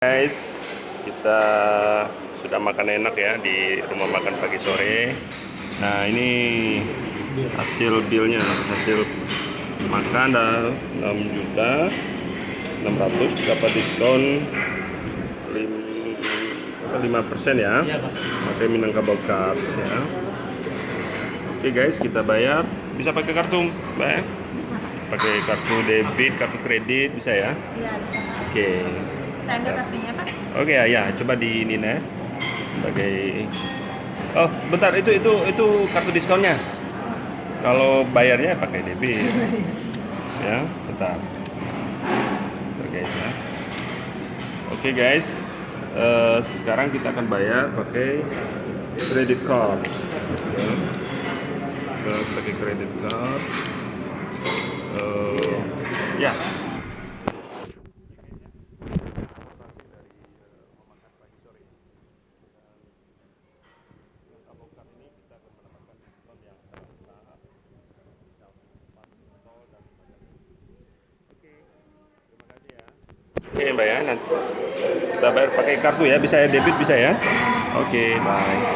Guys, kita sudah makan enak ya di rumah makan pagi sore. Nah, ini hasil bilnya, hasil makan ada 6.600.000, dapat diskon 5% ya, pakai Minangkabau Card ya. Oke guys, kita bayar bisa pakai kartu, Mbak ya? Pakai kartu debit, kartu kredit bisa ya? Iya, bisa. Oke. Saya angkat kartunya, Pak. Oke ya, coba di ini ya. Sebagai Oh, bentar itu kartu diskonnya. Kalau bayarnya pakai debit. Ya, bentar. Bentar guys ya. Oke guys. Sekarang kita akan bayar pakai credit card. Ya. Pakai credit card. Ya. Oke Mbak ya, nanti kita bayar pakai kartu ya, bisa ya, debit bisa ya. Oke, bye.